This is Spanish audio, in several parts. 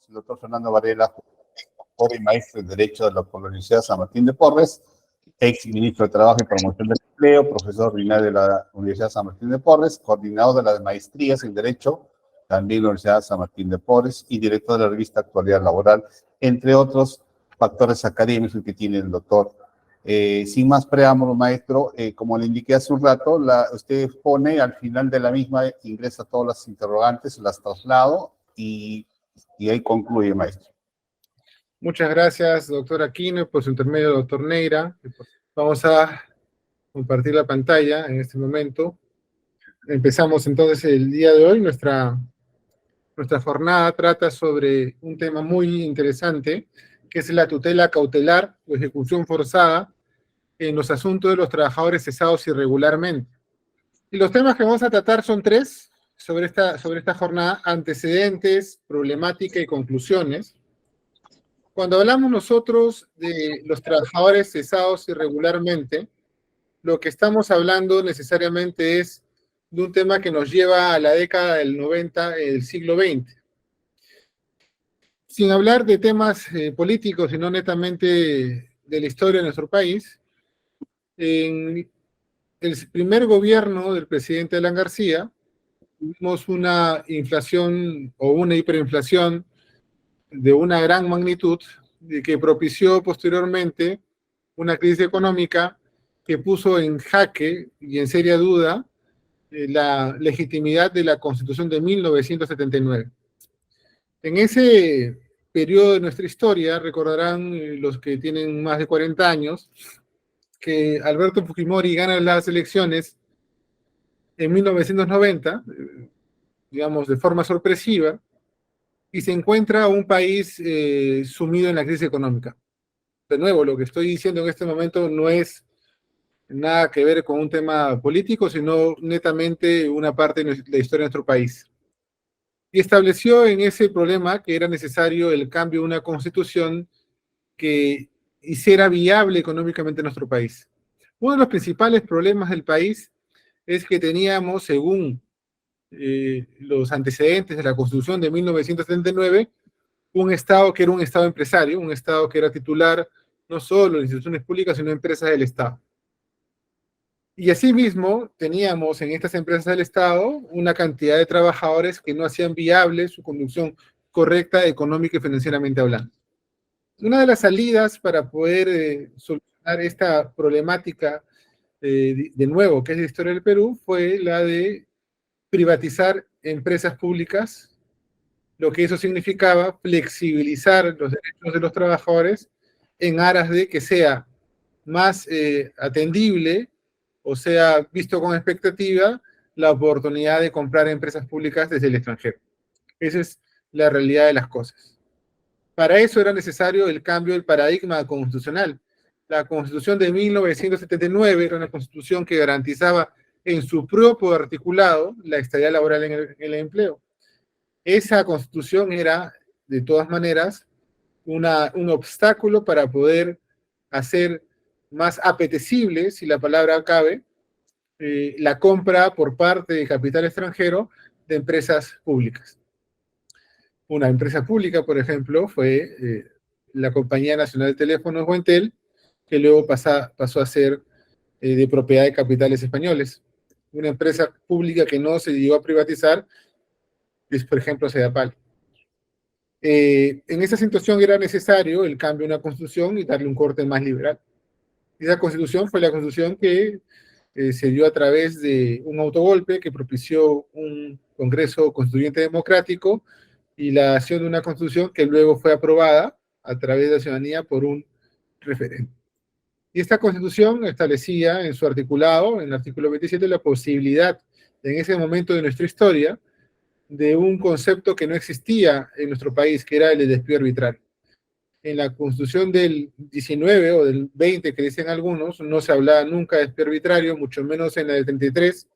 El doctor Fernando Varela, doctor y maestro en Derecho de la Universidad San Martín de Porres, ex ministro de Trabajo y Promoción del Empleo, profesor ordinario de la Universidad San Martín de Porres, coordinador de las maestrías en Derecho, también en la Universidad San Martín de Porres, y director de la revista Actualidad Laboral, entre otros factores académicos que tiene el doctor. Sin más preámbulo, maestro, como le indiqué hace un rato, usted pone al final de la misma, ingresa todas las interrogantes, las traslado y ahí concluye, maestro. Muchas gracias, doctor Aquino, por su intermedio, doctor Neira. Vamos a compartir la pantalla en este momento. Empezamos entonces el día de hoy. Nuestra jornada trata sobre un tema muy interesante, que es la tutela cautelar o ejecución forzada en los asuntos de los trabajadores cesados irregularmente. Y los temas que vamos a tratar son tres sobre esta jornada: antecedentes, problemática y conclusiones. Cuando hablamos nosotros de los trabajadores cesados irregularmente, lo que estamos hablando necesariamente es de un tema que nos lleva a la década del 90 del siglo XX. Sin hablar de temas políticos, sino netamente de la historia de nuestro país, en el primer gobierno del presidente Alan García, tuvimos una inflación o una hiperinflación de una gran magnitud que propició posteriormente una crisis económica que puso en jaque y en seria duda la legitimidad de la Constitución de 1979. En ese periodo de nuestra historia, recordarán los que tienen más de 40 años, que Alberto Fujimori gana las elecciones en 1990, digamos de forma sorpresiva, y se encuentra un país sumido en la crisis económica. De nuevo, lo que estoy diciendo en este momento no es nada que ver con un tema político, sino netamente una parte de la historia de nuestro país. Y estableció en ese problema que era necesario el cambio de una constitución que hiciera viable económicamente nuestro país. Uno de los principales problemas del país es que teníamos, según los antecedentes de la Constitución de 1979, un Estado que era un Estado empresario, un Estado que era titular no solo de instituciones públicas, sino de empresas del Estado. Y asimismo, teníamos en estas empresas del Estado una cantidad de trabajadores que no hacían viable su conducción correcta, económica y financieramente hablando. Una de las salidas para poder solucionar esta problemática, de nuevo, que es la historia del Perú, fue la de privatizar empresas públicas, lo que eso significaba flexibilizar los derechos de los trabajadores en aras de que sea más atendible o sea visto con expectativa la oportunidad de comprar empresas públicas desde el extranjero. Esa es la realidad de las cosas. Para eso era necesario el cambio del paradigma constitucional. La Constitución de 1979 era una constitución que garantizaba en su propio articulado la estabilidad laboral en el empleo. Esa constitución era, de todas maneras, un obstáculo para poder hacer más apetecible, si la palabra cabe, la compra por parte de capital extranjero de empresas públicas. Una empresa pública, por ejemplo, fue la Compañía Nacional de Teléfonos o Entel, que luego pasó a ser de propiedad de capitales españoles. Una empresa pública que no se llegó a privatizar es, por ejemplo, Sedapal. En esa situación era necesario el cambio de una constitución y darle un corte más liberal. Esa constitución fue la constitución que se dio a través de un autogolpe que propició un Congreso Constituyente Democrático y la acción de una constitución que luego fue aprobada a través de la ciudadanía por un referéndum. Y esta constitución establecía en su articulado, en el artículo 27, la posibilidad en ese momento de nuestra historia de un concepto que no existía en nuestro país, que era el de despido arbitrario. En la Constitución del 19 o del 20, que dicen algunos, no se hablaba nunca de despido arbitrario, mucho menos en la del 33.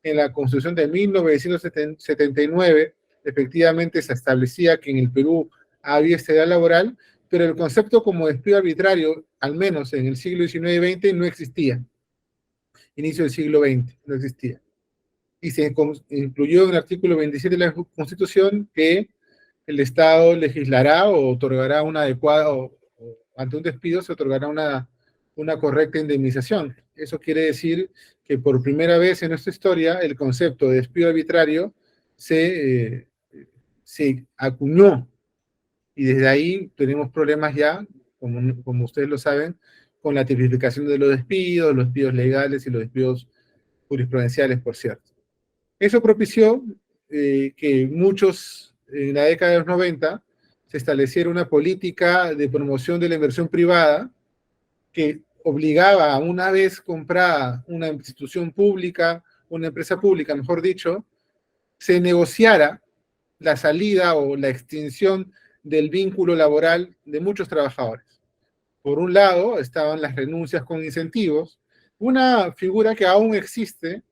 En la Constitución de 1979, efectivamente se establecía que en el Perú había estabilidad laboral, pero el concepto como despido arbitrario, al menos en el siglo XIX y XX, no existía. Inicio del siglo XX, no existía. Y se incluyó en el artículo 27 de la Constitución que el Estado legislará o otorgará una adecuada, o ante un despido se otorgará una correcta indemnización. Eso quiere decir que por primera vez en nuestra historia el concepto de despido arbitrario se acuñó, y desde ahí tenemos problemas ya, como ustedes lo saben, con la tipificación de los despidos legales y los despidos jurisprudenciales, por cierto. Eso propició que muchos, en la década de los 90, se estableciera una política de promoción de la inversión privada que obligaba a, una vez comprada una institución pública, una empresa pública, mejor dicho, se negociara la salida o la extinción del vínculo laboral de muchos trabajadores. Por un lado, estaban las renuncias con incentivos, una figura que aún existe,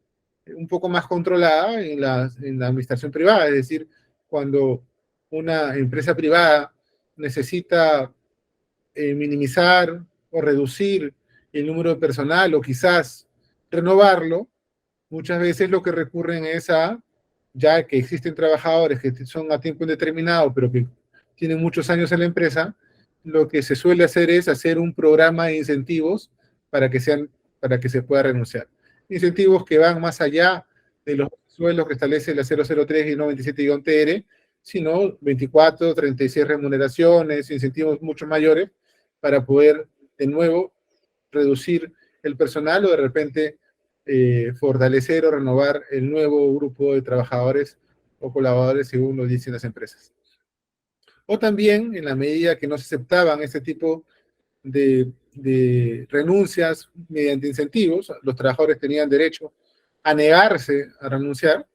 un poco más controlada en la administración privada, es decir, cuando una empresa privada necesita minimizar o reducir el número de personal o quizás renovarlo, muchas veces lo que recurren es a, ya que existen trabajadores que son a tiempo indeterminado, pero que tienen muchos años en la empresa, lo que se suele hacer es hacer un programa de incentivos para que se pueda renunciar. Incentivos que van más allá de los sueldos que establece la 003 y no 27-TR, sino 24, 36 remuneraciones, incentivos mucho mayores para poder de nuevo reducir el personal o de repente fortalecer o renovar el nuevo grupo de trabajadores o colaboradores según lo dicen las empresas. O también, en la medida que no se aceptaban este tipo de renuncias mediante incentivos, los trabajadores tenían derecho a negarse a renunciar.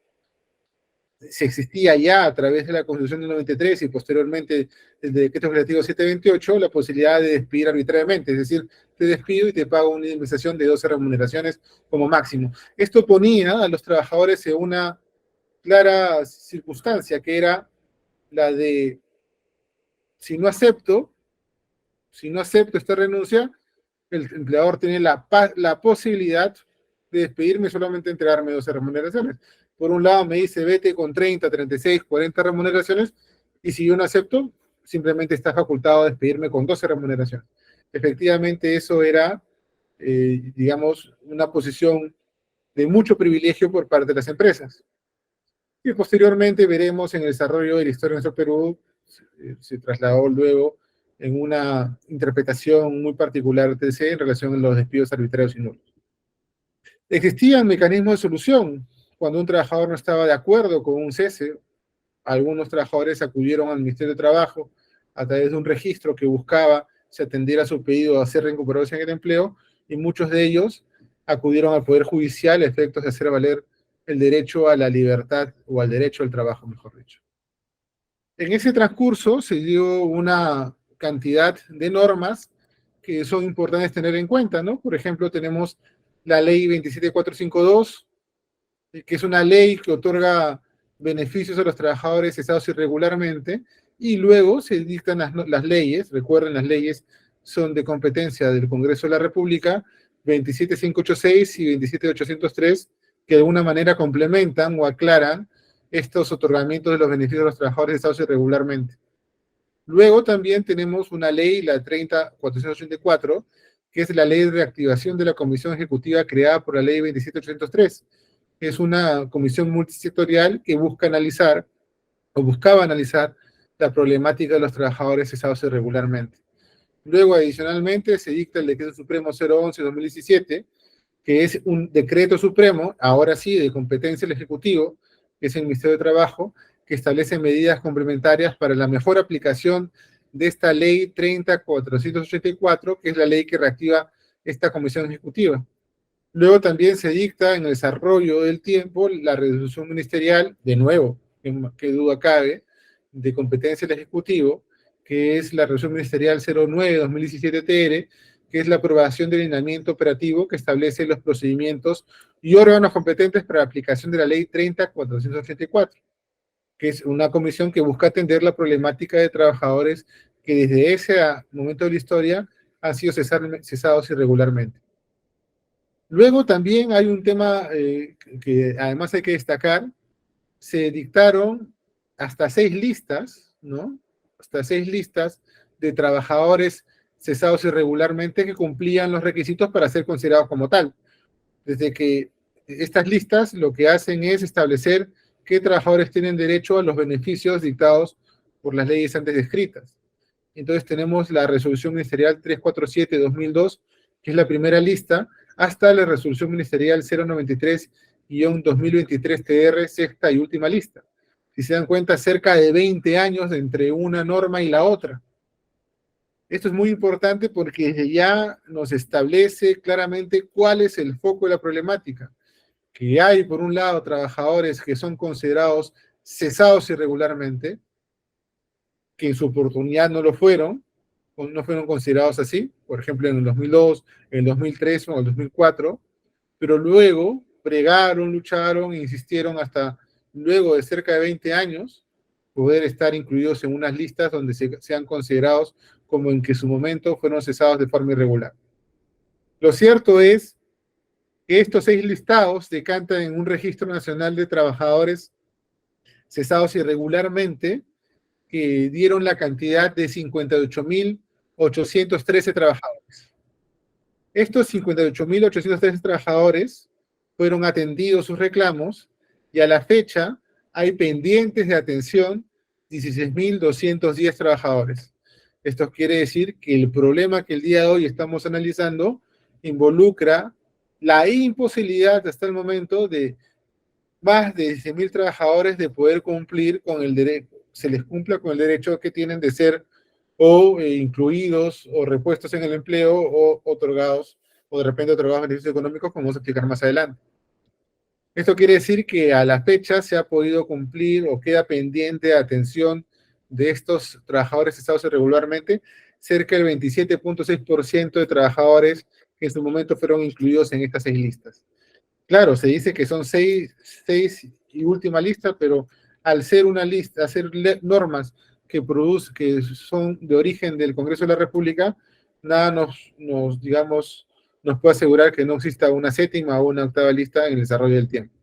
Se existía ya a través de la Constitución del 93 y posteriormente el Decreto Legislativo 728 la posibilidad de despedir arbitrariamente, es decir, te despido y te pago una indemnización de 12 remuneraciones como máximo. Esto ponía a los trabajadores en una clara circunstancia, que era la de, si no acepto esta renuncia, el empleador tiene la posibilidad de despedirme, solamente entregarme 12 remuneraciones. Por un lado me dice, vete con 30, 36, 40 remuneraciones, y si yo no acepto, simplemente está facultado a despedirme con 12 remuneraciones. Efectivamente, eso era, digamos, una posición de mucho privilegio por parte de las empresas. Y posteriormente veremos en el desarrollo de la historia de nuestro Perú, se trasladó luego en una interpretación muy particular de TC en relación a los despidos arbitrarios y nulos. Existían mecanismos de solución. Cuando un trabajador no estaba de acuerdo con un cese, algunos trabajadores acudieron al Ministerio de Trabajo a través de un registro que buscaba se atendiera su pedido a ser reincorporados en el empleo, y muchos de ellos acudieron al Poder Judicial a efectos de hacer valer el derecho a la libertad o al derecho al trabajo, mejor dicho. En ese transcurso se dio una cantidad de normas que son importantes tener en cuenta, ¿no? Por ejemplo, tenemos la ley 27452, que es una ley que otorga beneficios a los trabajadores cesados irregularmente, y luego se dictan las leyes. Recuerden, las leyes son de competencia del Congreso de la República, 27586 y 27803, que de alguna manera complementan o aclaran estos otorgamientos de los beneficios a los trabajadores cesados irregularmente. Luego también tenemos una ley, la 30484, que es la ley de reactivación de la Comisión Ejecutiva creada por la ley 27803. Es una comisión multisectorial que busca analizar, o buscaba analizar, la problemática de los trabajadores cesados irregularmente. Luego, adicionalmente, se dicta el Decreto Supremo 011-2017, que es un decreto supremo, ahora sí, de competencia del Ejecutivo, que es el Ministerio de Trabajo, que establece medidas complementarias para la mejor aplicación de esta ley 30484, que es la ley que reactiva esta comisión ejecutiva. Luego también se dicta en el desarrollo del tiempo la resolución ministerial, de nuevo, que duda cabe, de competencia del Ejecutivo, que es la resolución ministerial 09-2017-TR, que es la aprobación del lineamiento operativo que establece los procedimientos y órganos competentes para la aplicación de la ley 30-484, que es una comisión que busca atender la problemática de trabajadores que desde ese momento de la historia han sido cesados irregularmente. Luego también hay un tema que además hay que destacar: se dictaron hasta 6 listas ¿no? Hasta 6 listas de trabajadores cesados irregularmente que cumplían los requisitos para ser considerados como tal. Desde que estas listas lo que hacen es establecer qué trabajadores tienen derecho a los beneficios dictados por las leyes antes descritas. Entonces tenemos la resolución ministerial 347-2002, que es la primera lista, hasta la resolución ministerial 093-2023-TR, sexta y última lista. Si se dan cuenta, cerca de 20 años entre una norma y la otra. Esto es muy importante porque ya nos establece claramente cuál es el foco de la problemática. Que hay, por un lado, trabajadores que son considerados cesados irregularmente, que en su oportunidad no lo fueron, o no fueron considerados así, por ejemplo, en el 2002, en el 2003 o en el 2004, pero luego pregaron, lucharon e insistieron hasta luego de cerca de 20 años poder estar incluidos en unas listas donde sean considerados como en que en su momento fueron cesados de forma irregular. Lo cierto es que estos 6 listados decantan en un registro nacional de trabajadores cesados irregularmente que dieron la cantidad de 58.813 trabajadores. Estos 58.813 trabajadores fueron atendidos sus reclamos y a la fecha hay pendientes de atención 16.210 trabajadores. Esto quiere decir que el problema que el día de hoy estamos analizando involucra la imposibilidad hasta el momento de más de 16.000 trabajadores de poder cumplir con el derecho, se les cumpla con el derecho que tienen de ser o incluidos o repuestos en el empleo o otorgados, o de repente otorgados beneficios económicos, como vamos a explicar más adelante. Esto quiere decir que a la fecha se ha podido cumplir o queda pendiente de atención de estos trabajadores cesados irregularmente cerca del 27.6% de trabajadores que en su momento fueron incluidos en estas 6 listas. Claro, se dice que son 6 y última lista, pero al ser una lista, hacer normas que son de origen del Congreso de la República, nada nos puede asegurar que no exista una séptima o una octava lista en el desarrollo del tiempo.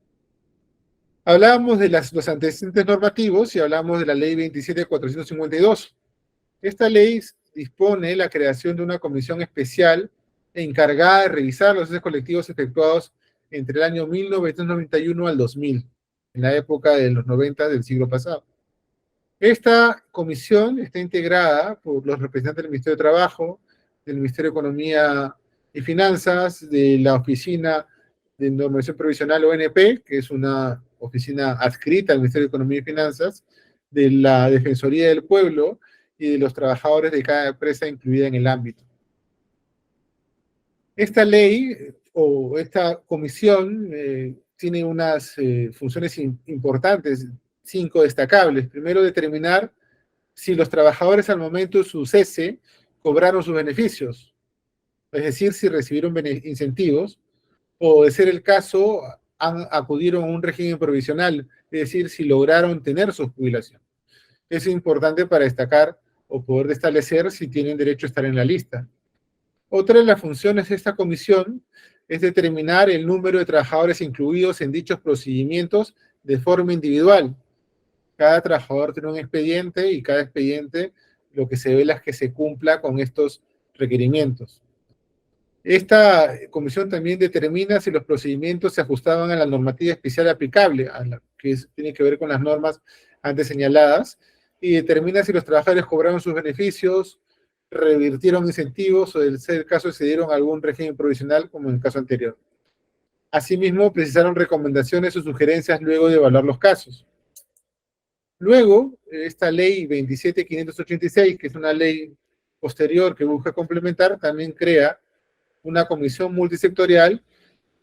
Hablábamos de los antecedentes normativos y hablamos de la ley 27.452. Esta ley dispone la creación de una comisión especial encargada de revisar los procesos colectivos efectuados entre el año 1991 al 2000, en la época de los 90 del siglo pasado. Esta comisión está integrada por los representantes del Ministerio de Trabajo, del Ministerio de Economía y Finanzas, de la Oficina de Normación Provisional ONP, que es una oficina adscrita al Ministerio de Economía y Finanzas, de la Defensoría del Pueblo y de los trabajadores de cada empresa incluida en el ámbito. Esta ley o esta comisión tiene unas funciones importantes, 5 destacables. Primero, determinar si los trabajadores al momento de su cese cobraron sus beneficios, es decir, si recibieron incentivos, o de ser el caso, acudieron a un régimen provisional, es decir, si lograron tener su jubilación. Es importante para destacar o poder establecer si tienen derecho a estar en la lista. Otra de las funciones de esta comisión es determinar el número de trabajadores incluidos en dichos procedimientos de forma individual. Cada trabajador tiene un expediente y cada expediente lo que se vela es que se cumpla con estos requerimientos. Esta comisión también determina si los procedimientos se ajustaban a la normativa especial aplicable, tiene que ver con las normas antes señaladas, y determina si los trabajadores cobraron sus beneficios, revirtieron incentivos o, en el caso, se dieron algún régimen provisional, como en el caso anterior. Asimismo, precisaron recomendaciones o sugerencias luego de evaluar los casos. Luego, esta ley 27.586, que es una ley posterior que busca complementar, también crea una comisión multisectorial,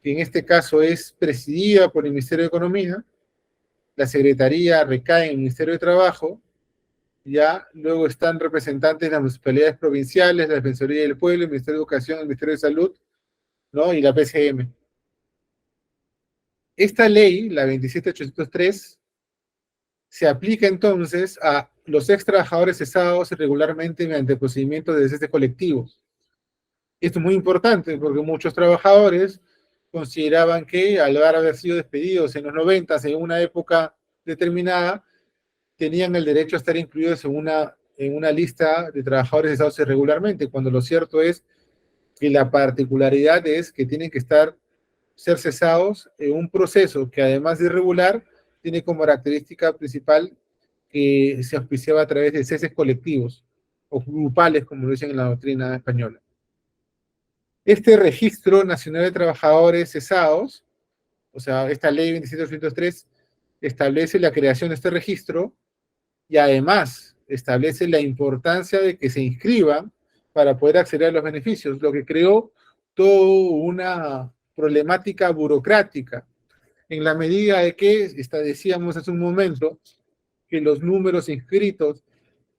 que en este caso es presidida por el Ministerio de Economía, la Secretaría recae en el Ministerio de Trabajo, ya luego están representantes de las municipalidades provinciales, la Defensoría del Pueblo, el Ministerio de Educación, el Ministerio de Salud, ¿no? Y la PCM. Esta ley, la 27.803, se aplica entonces a los ex trabajadores cesados irregularmente mediante procedimientos de cese colectivos. Esto es muy importante porque muchos trabajadores consideraban que al haber sido despedidos en los 90 en una época determinada, tenían el derecho a estar incluidos en una lista de trabajadores cesados irregularmente, cuando lo cierto es que la particularidad es que tienen que ser cesados en un proceso que, además de irregular, tiene como característica principal que se auspiciaba a través de ceses colectivos o grupales, como lo dicen en la doctrina española. Este Registro Nacional de Trabajadores Cesados, o sea, esta ley 27203, establece la creación de este registro y además establece la importancia de que se inscriban para poder acceder a los beneficios, lo que creó toda una problemática burocrática, en la medida de que, decíamos hace un momento, que los números inscritos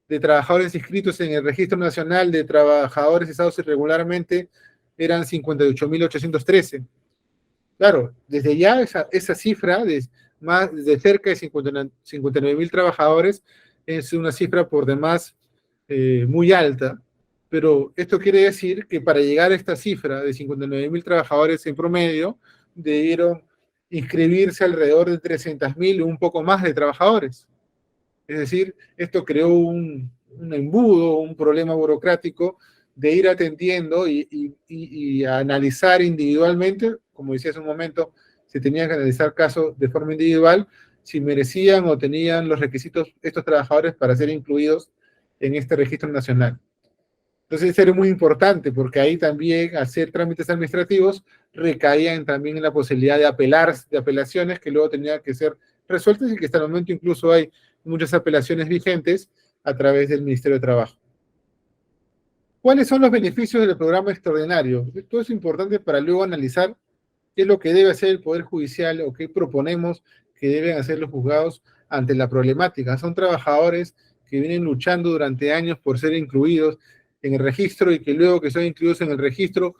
de trabajadores inscritos en el Registro Nacional de Trabajadores Cesados irregularmente eran 58.813. Claro, desde ya esa cifra de cerca de 59.000 trabajadores es una cifra por demás muy alta, pero esto quiere decir que para llegar a esta cifra de 59.000 trabajadores en promedio, debieron inscribirse alrededor de 300.000 o un poco más de trabajadores. Es decir, esto creó un embudo, un problema burocrático de ir atendiendo y analizar individualmente, como decía hace un momento, se tenían que analizar casos de forma individual, si merecían o tenían los requisitos estos trabajadores para ser incluidos en este registro nacional. Entonces, eso era muy importante, porque ahí también hacer trámites administrativos recaían también en la posibilidad de apelaciones que luego tenían que ser resueltas y que hasta el momento incluso hay muchas apelaciones vigentes a través del Ministerio de Trabajo. ¿Cuáles son los beneficios del programa extraordinario? Esto es importante para luego analizar qué es lo que debe hacer el Poder Judicial o qué proponemos que deben hacer los juzgados ante la problemática. Son trabajadores que vienen luchando durante años por ser incluidos en el registro y que luego que son incluidos en el registro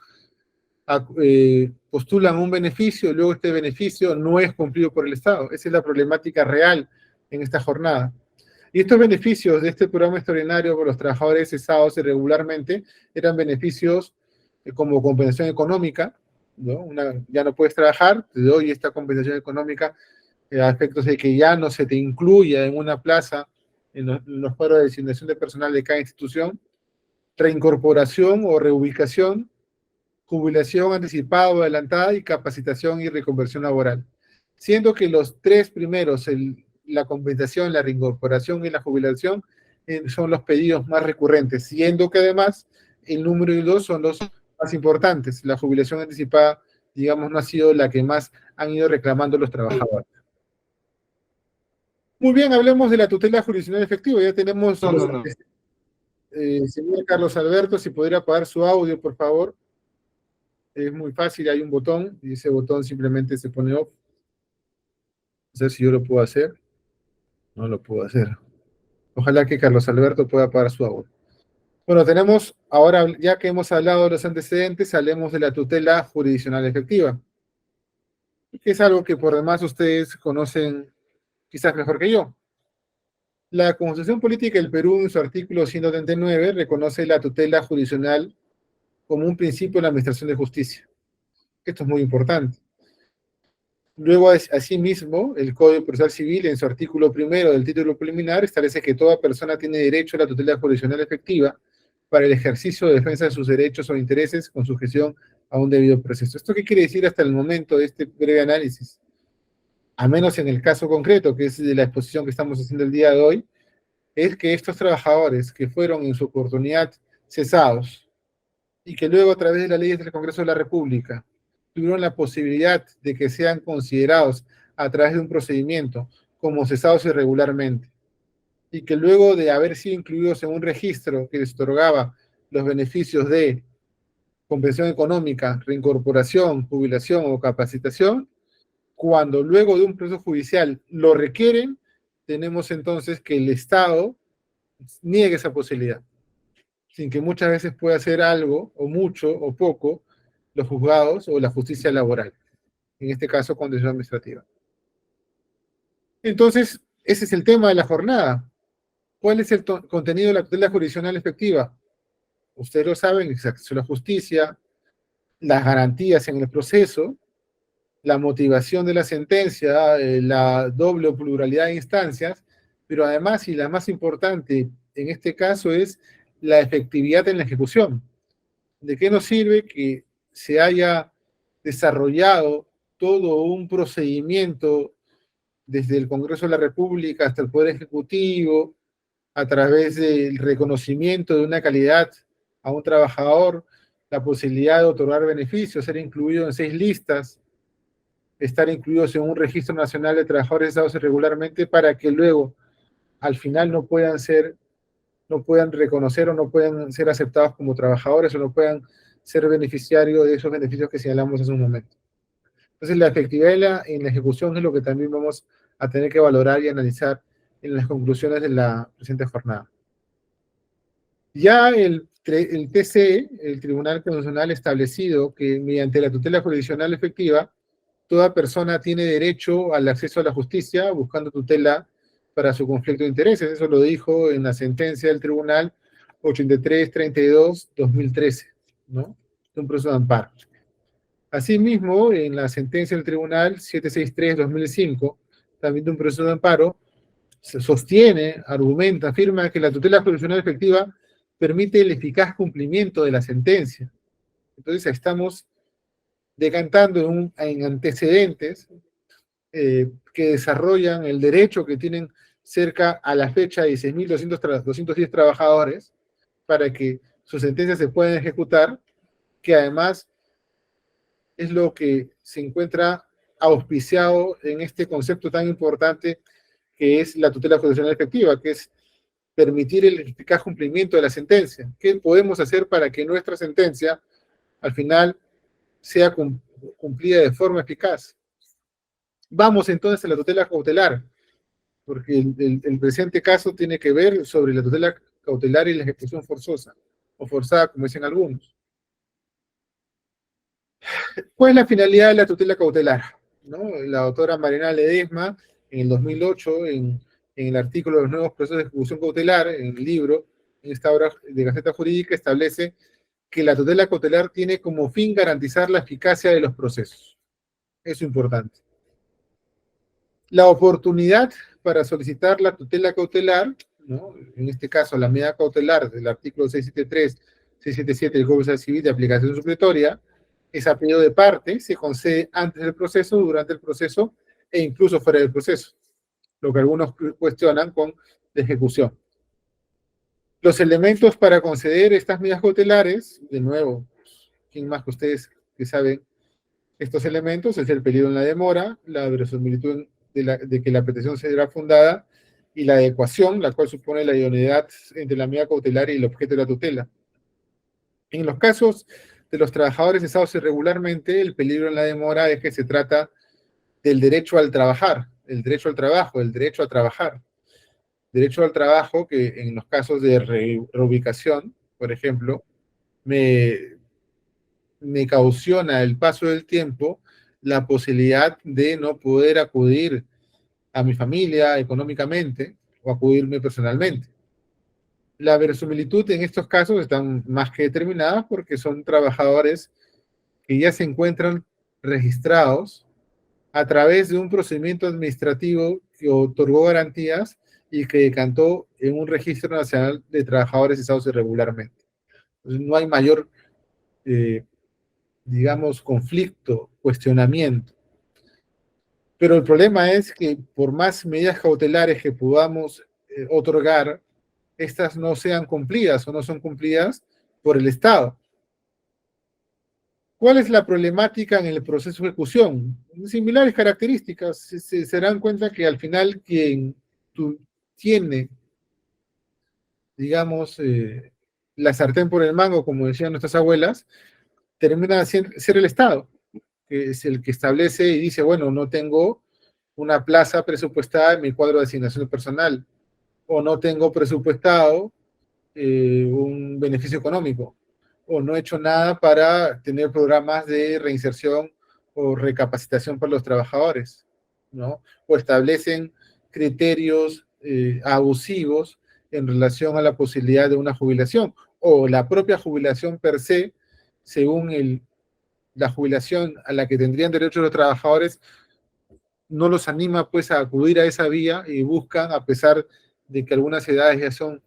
postulan un beneficio y luego este beneficio no es cumplido por el Estado. Esa es la problemática real en esta jornada. Y estos beneficios de este programa extraordinario por los trabajadores cesados irregularmente eran beneficios como compensación económica, ¿no? Ya no puedes trabajar, te doy esta compensación económica a efectos de que ya no se te incluya en una plaza en los cuadros de designación de personal de cada institución, reincorporación o reubicación, jubilación anticipada o adelantada y capacitación y reconversión laboral. Siendo que los tres primeros, la compensación, la reincorporación y la jubilación, son los pedidos más recurrentes, siendo que además el número 2 son los más importantes. La jubilación anticipada, digamos, no ha sido la que más han ido reclamando los trabajadores. Muy bien, hablemos de la tutela jurisdiccional efectiva. Ya tenemos... señor Carlos Alberto, si pudiera apagar su audio, por favor. Es muy fácil, hay un botón, y ese botón simplemente se pone off. No sé si yo lo puedo hacer. No lo puedo hacer. Ojalá que Carlos Alberto pueda apagar su audio. Bueno, tenemos, ahora ya que hemos hablado de los antecedentes, hablemos de la tutela jurisdiccional efectiva, que es algo que por demás ustedes conocen quizás mejor que yo. La Constitución Política del Perú, en su artículo 139, reconoce la tutela jurisdiccional como un principio de la administración de justicia. Esto es muy importante. Luego, asimismo, el Código Procesal Civil, en su artículo primero del título preliminar, establece que toda persona tiene derecho a la tutela jurisdiccional efectiva para el ejercicio de defensa de sus derechos o intereses con sujeción a un debido proceso. ¿Esto qué quiere decir hasta el momento de este breve análisis? A menos en el caso concreto, que es de la exposición que estamos haciendo el día de hoy, es que estos trabajadores que fueron en su oportunidad cesados y que luego a través de las leyes del Congreso de la República tuvieron la posibilidad de que sean considerados a través de un procedimiento como cesados irregularmente, y que luego de haber sido incluidos en un registro que les otorgaba los beneficios de compensación económica, reincorporación, jubilación o capacitación, cuando luego de un proceso judicial lo requieren, tenemos entonces que el Estado niegue esa posibilidad, sin que muchas veces pueda hacer algo, o mucho, o poco, los juzgados o la justicia laboral, en este caso condición administrativa. Entonces, ese es el tema de la jornada. ¿Cuál es el contenido de la tutela jurisdiccional efectiva? Ustedes lo saben, el acceso a la justicia, las garantías en el proceso, la motivación de la sentencia, la doble o pluralidad de instancias, pero además, y la más importante en este caso, es la efectividad en la ejecución. ¿De qué nos sirve que se haya desarrollado todo un procedimiento desde el Congreso de la República hasta el Poder Ejecutivo, a través del reconocimiento de una calidad a un trabajador, la posibilidad de otorgar beneficios, ser incluido en 6 listas, estar incluidos en un registro nacional de trabajadores estados irregularmente, para que luego, al final, no puedan reconocer o no puedan ser aceptados como trabajadores o no puedan ser beneficiarios de esos beneficios que señalamos hace un momento? Entonces, la efectividad en la ejecución es lo que también vamos a tener que valorar y analizar en las conclusiones de la presente jornada. Ya el TC, el Tribunal Constitucional, ha establecido que mediante la tutela jurisdiccional efectiva, toda persona tiene derecho al acceso a la justicia buscando tutela para su conflicto de intereses. Eso lo dijo en la sentencia del Tribunal 8332-2013, ¿no? De un proceso de amparo. Asimismo, en la sentencia del Tribunal 763-2005, también de un proceso de amparo, se sostiene, argumenta, afirma que la tutela jurisdiccional efectiva permite el eficaz cumplimiento de la sentencia. Entonces, estamos decantando en antecedentes que desarrollan el derecho que tienen cerca a la fecha de 16.210 trabajadores para que sus sentencias se puedan ejecutar, que además es lo que se encuentra auspiciado en este concepto tan importante que es la tutela judicial efectiva, que es permitir el eficaz cumplimiento de la sentencia. ¿Qué podemos hacer para que nuestra sentencia, al final, sea cumplida de forma eficaz? Vamos entonces a la tutela cautelar, porque el presente caso tiene que ver sobre la tutela cautelar y la ejecución forzosa, o forzada, como dicen algunos. ¿Cuál es la finalidad de la tutela cautelar? ¿No? La doctora Mariana Ledesma, en el 2008, en el artículo de los nuevos procesos de ejecución cautelar, en el libro, en esta obra de Gaceta Jurídica, establece que la tutela cautelar tiene como fin garantizar la eficacia de los procesos. Eso es importante. La oportunidad para solicitar la tutela cautelar, ¿no? En este caso la medida cautelar del artículo 673, 677 del Código Civil de aplicación supletoria, es a pedido de parte, se concede antes del proceso, durante el proceso e incluso fuera del proceso, lo que algunos cuestionan con la ejecución. Los elementos para conceder estas medidas cautelares, de nuevo, ¿quién más que ustedes que saben estos elementos? Es el peligro en la demora, la verosimilitud de que la petición será fundada y la adecuación, la cual supone la idoneidad entre la medida cautelar y el objeto de la tutela. En los casos de los trabajadores cesados irregularmente, el peligro en la demora es que se trata del derecho al trabajar, el derecho al trabajo, el derecho a trabajar. Derecho al trabajo que en los casos de reubicación, por ejemplo, me cautiona el paso del tiempo la posibilidad de no poder acudir a mi familia económicamente o acudirme personalmente. La verosimilitud en estos casos están más que determinadas porque son trabajadores que ya se encuentran registrados a través de un procedimiento administrativo que otorgó garantías y que decantó en un registro nacional de trabajadores cesados irregularmente. Entonces, no hay mayor, digamos, conflicto, cuestionamiento. Pero el problema es que por más medidas cautelares que podamos otorgar, estas no sean cumplidas o no son cumplidas por el Estado. ¿Cuál es la problemática en el proceso de ejecución? Similares características. Se dan cuenta que al final quien tiene, digamos, la sartén por el mango, como decían nuestras abuelas, termina ser el Estado, que es el que establece y dice, bueno, no tengo una plaza presupuestada en mi cuadro de asignación personal, o no tengo presupuestado un beneficio económico, o no he hecho nada para tener programas de reinserción o recapacitación para los trabajadores, ¿no? O establecen criterios abusivos en relación a la posibilidad de una jubilación, o la propia jubilación per se, según la jubilación a la que tendrían derecho los trabajadores, no los anima pues a acudir a esa vía y buscan, a pesar de que algunas edades ya son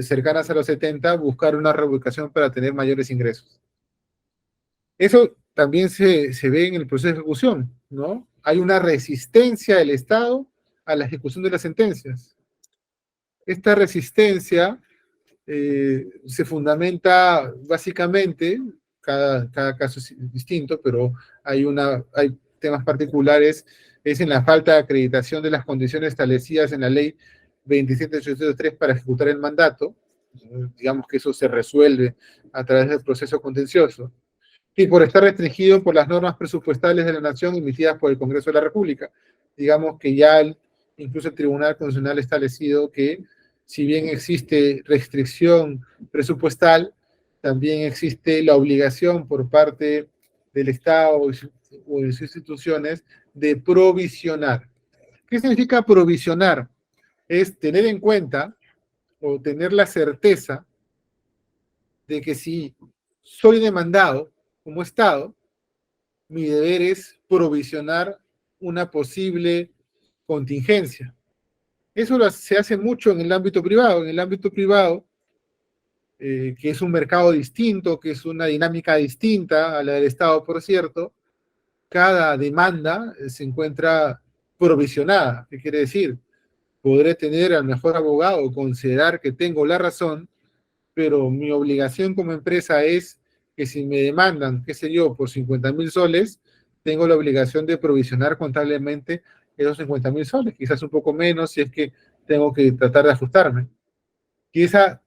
cercanas a los 70, buscar una reubicación para tener mayores ingresos. Eso también se ve en el proceso de ejecución, ¿no? Hay una resistencia del Estado a la ejecución de las sentencias. Esta resistencia se fundamenta básicamente, cada caso es distinto, pero hay temas particulares, es en la falta de acreditación de las condiciones establecidas en la ley 27803 para ejecutar el mandato. Digamos que eso se resuelve a través del proceso contencioso, y por estar restringido por las normas presupuestales de la Nación emitidas por el Congreso de la República. Digamos que ya incluso el Tribunal Constitucional ha establecido que, si bien existe restricción presupuestal, también existe la obligación por parte del Estado o de sus instituciones de provisionar. ¿Qué significa provisionar? Es tener en cuenta o tener la certeza de que si soy demandado como Estado, mi deber es provisionar una posible contingencia. Eso se hace mucho en el ámbito privado. En el ámbito privado, que es un mercado distinto, que es una dinámica distinta a la del Estado, por cierto, cada demanda se encuentra provisionada. ¿Qué quiere decir? Podré tener al mejor abogado, considerar que tengo la razón, pero mi obligación como empresa es que si me demandan, qué sé yo, por 50.000 soles, tengo la obligación de provisionar contablemente esos 50.000 soles, quizás un poco menos si es que tengo que tratar de ajustarme. Y esa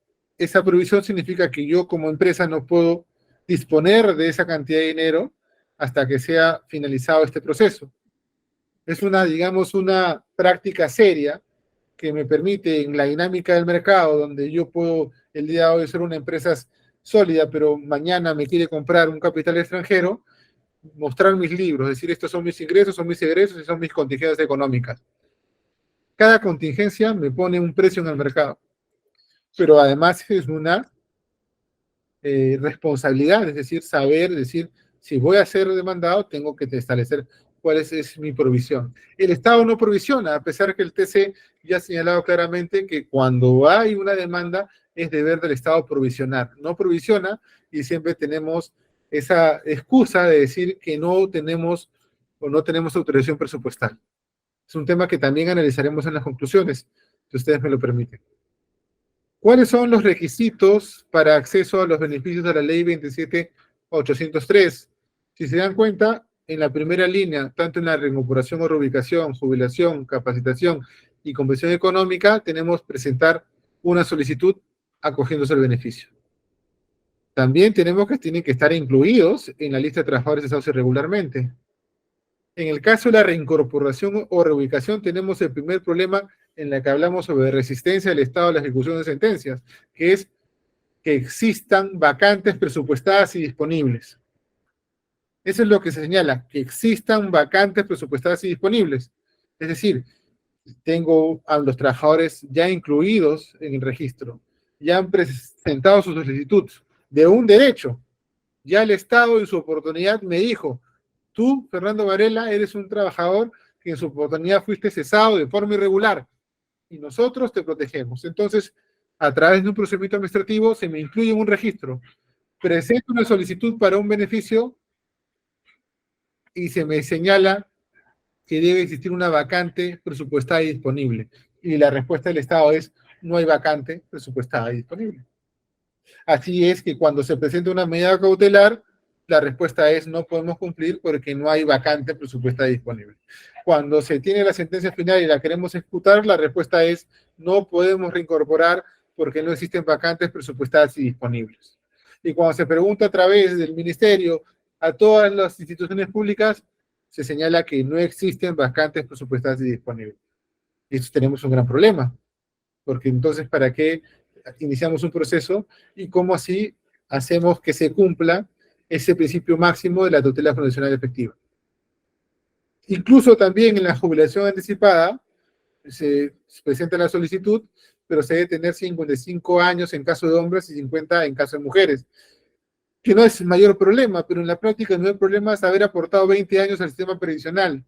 provisión significa que yo como empresa no puedo disponer de esa cantidad de dinero hasta que sea finalizado este proceso. Es digamos, una práctica seria que me permite, en la dinámica del mercado, donde yo puedo el día de hoy ser una empresa sólida, pero mañana me quiere comprar un capital extranjero, mostrar mis libros, decir, estos son mis ingresos, son mis egresos y son mis contingencias económicas. Cada contingencia me pone un precio en el mercado, pero además es una responsabilidad, es decir, decir, si voy a ser demandado, tengo que establecer cuál es mi provisión. El Estado no provisiona, a pesar que el TC ya ha señalado claramente que cuando hay una demanda es deber del Estado provisionar. No provisiona y siempre tenemos esa excusa de decir que no tenemos autorización presupuestal. Es un tema que también analizaremos en las conclusiones, si ustedes me lo permiten. ¿Cuáles son los requisitos para acceso a los beneficios de la ley 27.803? Si se dan cuenta, en la primera línea, tanto en la reincorporación o reubicación, jubilación, capacitación y convención económica, tenemos presentar una solicitud acogiéndose al beneficio. También tienen que estar incluidos en la lista de trabajadores cesados irregularmente. En el caso de la reincorporación o reubicación, tenemos el primer problema en la que hablamos sobre resistencia del Estado a la ejecución de sentencias, que es que existan vacantes presupuestadas y disponibles. Eso es lo que se señala, que existan vacantes presupuestadas y disponibles. Es decir, tengo a los trabajadores ya incluidos en el registro, ya han presentado su solicitud de un derecho. Ya el Estado en su oportunidad me dijo, tú, Fernando Varela, eres un trabajador que en su oportunidad fuiste cesado de forma irregular y nosotros te protegemos. Entonces, a través de un procedimiento administrativo se me incluye en un registro. Presento una solicitud para un beneficio y se me señala que debe existir una vacante presupuestada y disponible. Y la respuesta del Estado es, no hay vacante presupuestada y disponible. Así es que cuando se presenta una medida cautelar, la respuesta es no podemos cumplir porque no hay vacante presupuestada disponible. Cuando se tiene la sentencia final y la queremos ejecutar, la respuesta es no podemos reincorporar porque no existen vacantes presupuestadas y disponibles. Y cuando se pregunta a través del ministerio a todas las instituciones públicas, se señala que no existen vacantes presupuestadas y disponibles. Y eso tenemos un gran problema, porque entonces, ¿para qué iniciamos un proceso y cómo así hacemos que se cumpla ese principio máximo de la tutela fundacional efectiva? Incluso también en la jubilación anticipada se presenta la solicitud, pero se debe tener 55 años en caso de hombres y 50 en caso de mujeres, que no es el mayor problema, pero en la práctica el mayor problema es haber aportado 20 años al sistema previsional.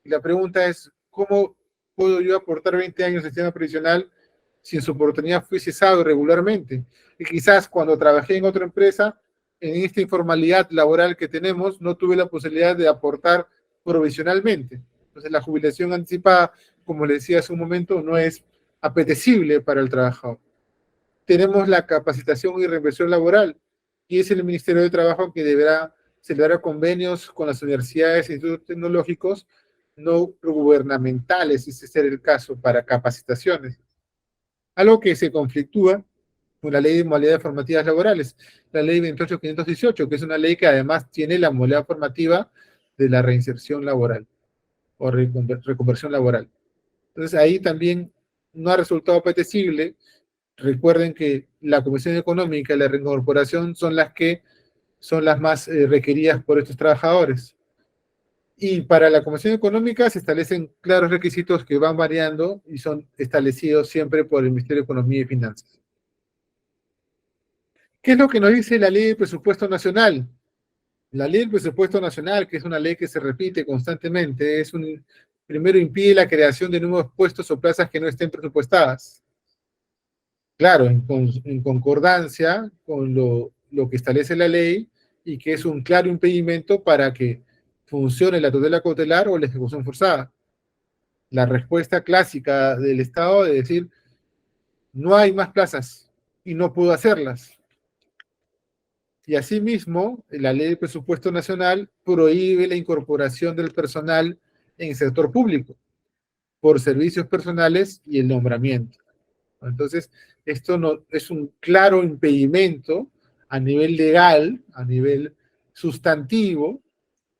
Y la pregunta es, ¿cómo puedo yo aportar 20 años al sistema previsional si en su oportunidad fui cesado irregularmente? Y quizás cuando trabajé en otra empresa, en esta informalidad laboral que tenemos, no tuve la posibilidad de aportar provisionalmente. Entonces la jubilación anticipada, como le decía hace un momento, no es apetecible para el trabajador. Tenemos la capacitación y reinversión laboral, y es el Ministerio de Trabajo que deberá celebrar convenios con las universidades e institutos tecnológicos no gubernamentales, si ese ser el caso, para capacitaciones. Algo que se conflictúa con la Ley de Modalidades Formativas Laborales, la Ley 28.518, que es una ley que además tiene la modalidad formativa de la reinserción laboral o reconversión laboral. Entonces ahí también no ha resultado apetecible. Recuerden que la Comisión Económica y la reincorporación son las más requeridas por estos trabajadores. Y para la Comisión Económica se establecen claros requisitos que van variando y son establecidos siempre por el Ministerio de Economía y Finanzas. ¿Qué es lo que nos dice la Ley de Presupuesto Nacional? La Ley del Presupuesto Nacional, que es una ley que se repite constantemente, primero impide la creación de nuevos puestos o plazas que no estén presupuestadas. Claro, en concordancia con lo que establece la ley y que es un claro impedimento para que funcione la tutela cautelar o la ejecución forzada. La respuesta clásica del Estado de decir, no hay más plazas y no puedo hacerlas. Y asimismo, la ley de presupuesto nacional prohíbe la incorporación del personal en el sector público por servicios personales y el nombramiento. Entonces, esto no, es un claro impedimento a nivel legal, a nivel sustantivo,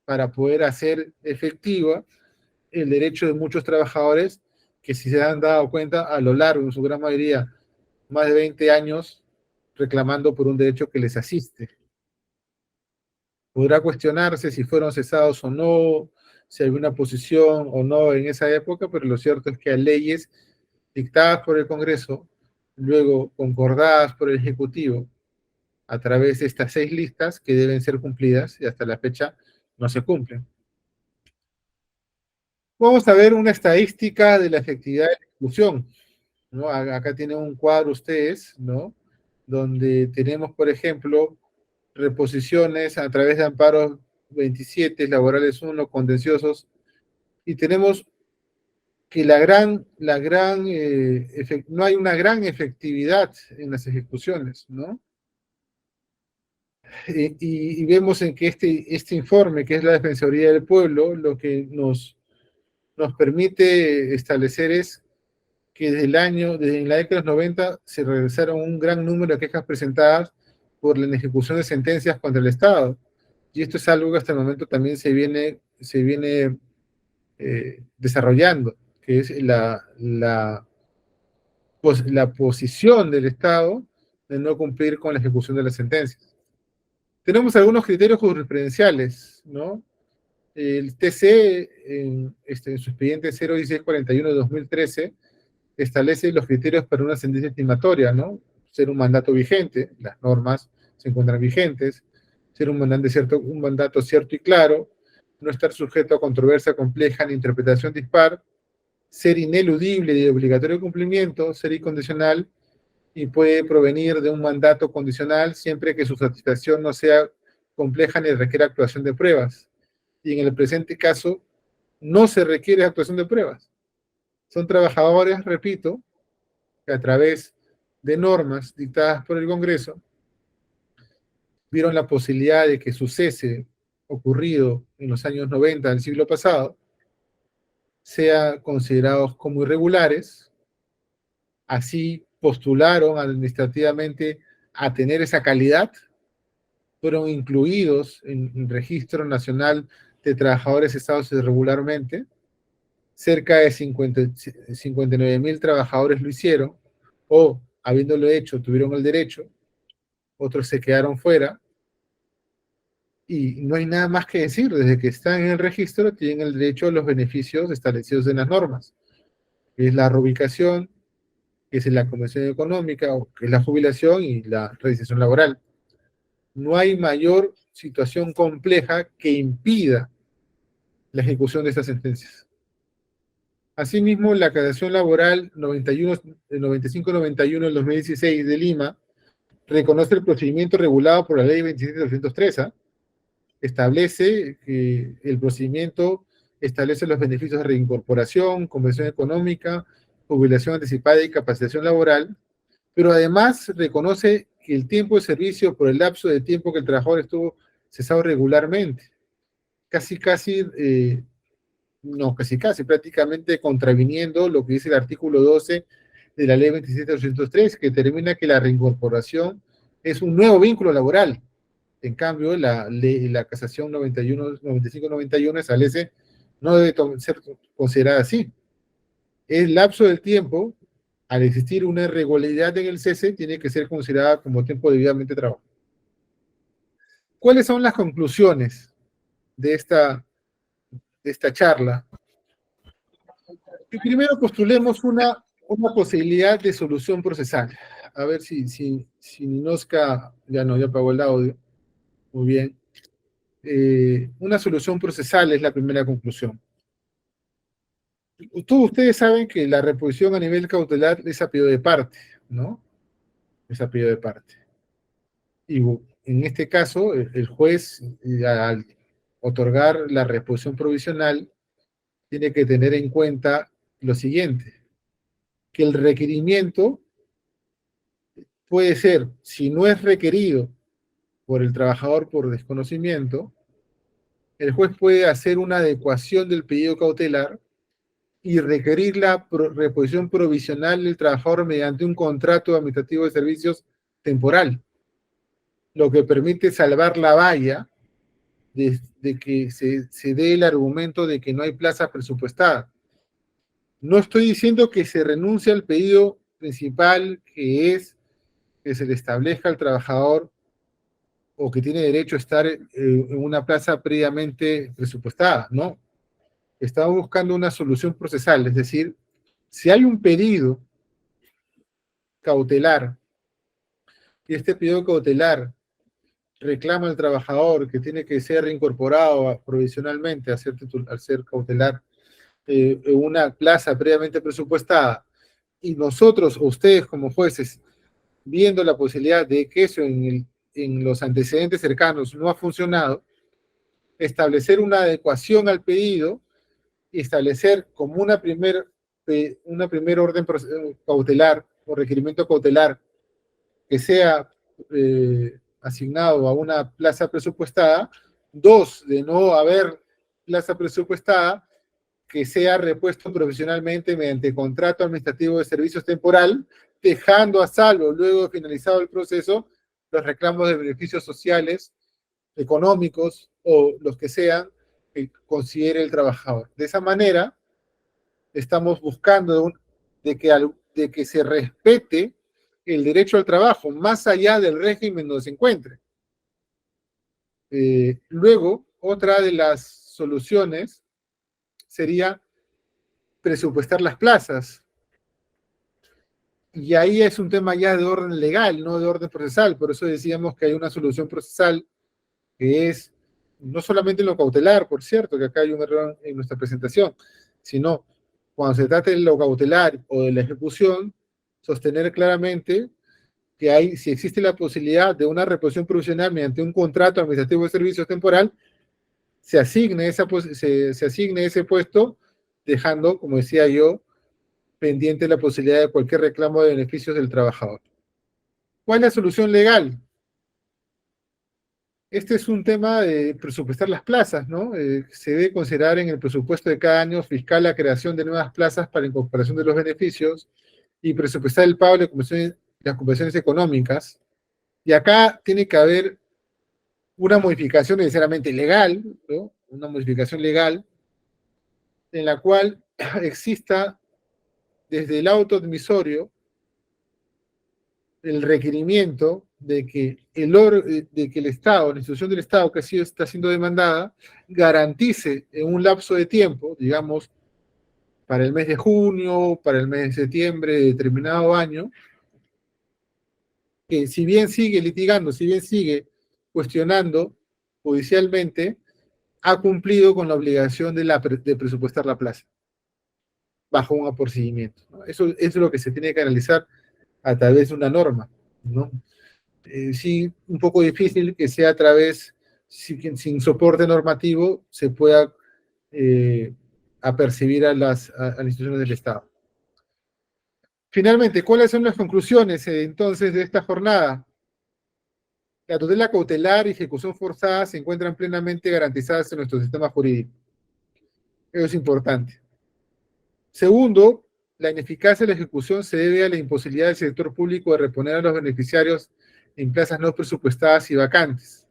para poder hacer efectiva el derecho de muchos trabajadores que, si se han dado cuenta, a lo largo, en su gran mayoría, más de 20 años reclamando por un derecho que les asiste. Podrá cuestionarse si fueron cesados o no, si hay una posición o no en esa época, pero lo cierto es que hay leyes dictadas por el Congreso, luego concordadas por el Ejecutivo, a través de estas 6 listas que deben ser cumplidas y hasta la fecha no se cumplen. Vamos a ver una estadística de la efectividad de la ejecución, ¿no? Acá tienen un cuadro ustedes, ¿no? Donde tenemos, por ejemplo, reposiciones a través de amparos 27, laborales 1, contenciosos, y tenemos que no hay una gran efectividad en las ejecuciones, ¿no? Y vemos en que este informe, que es la Defensoría del Pueblo, lo que nos permite establecer es que desde la década de los 90 se realizaron un gran número de quejas presentadas por la ejecución de sentencias contra el Estado. Y esto es algo que hasta el momento también se viene desarrollando, que es la posición del Estado de no cumplir con la ejecución de las sentencias. Tenemos algunos criterios jurisprudenciales, ¿no? El TC, en su expediente 01641 de 2013, establece los criterios para una sentencia estimatoria, ¿no? Ser un mandato vigente, las normas se encuentran vigentes, ser un mandato cierto y claro, no estar sujeto a controversia compleja ni interpretación dispar, ser ineludible y de obligatorio cumplimiento, ser incondicional y puede provenir de un mandato condicional siempre que su satisfacción no sea compleja ni requiera actuación de pruebas. Y en el presente caso, no se requiere actuación de pruebas. Son trabajadores, repito, que a través de normas dictadas por el Congreso vieron la posibilidad de que su cese ocurrido en los años 90 del siglo pasado sea considerados como irregulares, así postularon administrativamente a tener esa calidad, fueron incluidos en el Registro Nacional de Trabajadores Cesados Irregularmente, cerca de 59.000 trabajadores lo hicieron, o habiéndolo hecho tuvieron el derecho, otros se quedaron fuera, y no hay nada más que decir, desde que están en el registro tienen el derecho a los beneficios establecidos en las normas, que es la reubicación, que es la convención económica, o que es la jubilación y la reinserción laboral. No hay mayor situación compleja que impida la ejecución de estas sentencias. Asimismo, la Aclaración Laboral 95-91 del 2016 de Lima reconoce el procedimiento regulado por la Ley 27.203, establece que el procedimiento establece los beneficios de reincorporación, conversión económica, jubilación anticipada y capacitación laboral, pero además reconoce que el tiempo de servicio por el lapso de tiempo que el trabajador estuvo cesado regularmente, prácticamente contraviniendo lo que dice el artículo 12 de la ley 27.203, que determina que la reincorporación es un nuevo vínculo laboral. En cambio, la casación 95-91 establece no debe ser considerada así. El lapso del tiempo, al existir una irregularidad en el cese, tiene que ser considerada como tiempo debidamente trabajado. ¿Cuáles son las conclusiones de esta charla? Y primero postulemos una posibilidad de solución procesal. A ver si Ninoska ya apagó el audio. Muy bien. Una solución procesal es la primera conclusión. Ustedes saben que la reposición a nivel cautelar es a pedido de parte, ¿no? Es a pedido de parte. Y en este caso, el juez, al otorgar la reposición provisional, tiene que tener en cuenta lo siguiente, que el requerimiento puede ser, si no es requerido por el trabajador por desconocimiento, el juez puede hacer una adecuación del pedido cautelar y requerir la reposición provisional del trabajador mediante un contrato administrativo de servicios temporal, lo que permite salvar la valla de que se dé el argumento de que no hay plaza presupuestada. No estoy diciendo que se renuncie al pedido principal, que es que se le establezca al trabajador o que tiene derecho a estar en una plaza previamente presupuestada, no. Estamos buscando una solución procesal, es decir, si hay un pedido cautelar y este pedido cautelar reclama al trabajador que tiene que ser reincorporado provisionalmente al ser cautelar una plaza previamente presupuestada, y nosotros o ustedes como jueces, viendo la posibilidad de que eso en los antecedentes cercanos no ha funcionado, establecer una adecuación al pedido y establecer como una primer orden cautelar o requerimiento cautelar que sea asignado a una plaza presupuestada. Dos, de no haber plaza presupuestada, que sea repuesto profesionalmente mediante contrato administrativo de servicios temporal, dejando a salvo, luego de finalizado el proceso, los reclamos de beneficios sociales, económicos o los que sean que considere el trabajador. De esa manera, estamos buscando de que se respete el derecho al trabajo, más allá del régimen donde se encuentre. Luego, otra de las soluciones sería presupuestar las plazas. Y ahí es un tema ya de orden legal, no de orden procesal. Por eso decíamos que hay una solución procesal que es no solamente en lo cautelar, por cierto, que acá hay un error en nuestra presentación, sino cuando se trate de lo cautelar o de la ejecución, sostener claramente que si existe la posibilidad de una reposición provisional mediante un contrato administrativo de servicios temporal, se asigne ese puesto, dejando, como decía yo, pendiente la posibilidad de cualquier reclamo de beneficios del trabajador. ¿Cuál es la solución legal? Este es un tema de presupuestar las plazas, ¿no? Se debe considerar en el presupuesto de cada año fiscal la creación de nuevas plazas para incorporación de los beneficios y presupuestar el pago de las compensaciones económicas. Y acá tiene que haber una modificación necesariamente legal, ¿no? Una modificación legal en la cual exista desde el auto admisorio el requerimiento de que el Estado, la institución del Estado que está siendo demandada, garantice en un lapso de tiempo, digamos, para el mes de junio, para el mes de septiembre de determinado año, que si bien sigue litigando, si bien sigue cuestionando judicialmente, ha cumplido con la obligación de presupuestar la plaza. bajo un apercibimiento, ¿no? Eso es lo que se tiene que analizar a través de una norma, ¿no? Sí, un poco difícil que sea a través, sin soporte normativo, se pueda apercibir a las instituciones del Estado. Finalmente, ¿cuáles son las conclusiones entonces de esta jornada? La tutela cautelar y ejecución forzada se encuentran plenamente garantizadas en nuestro sistema jurídico. Eso es importante. Segundo, la ineficacia de la ejecución se debe a la imposibilidad del sector público de reponer a los beneficiarios en plazas no presupuestadas y vacantes.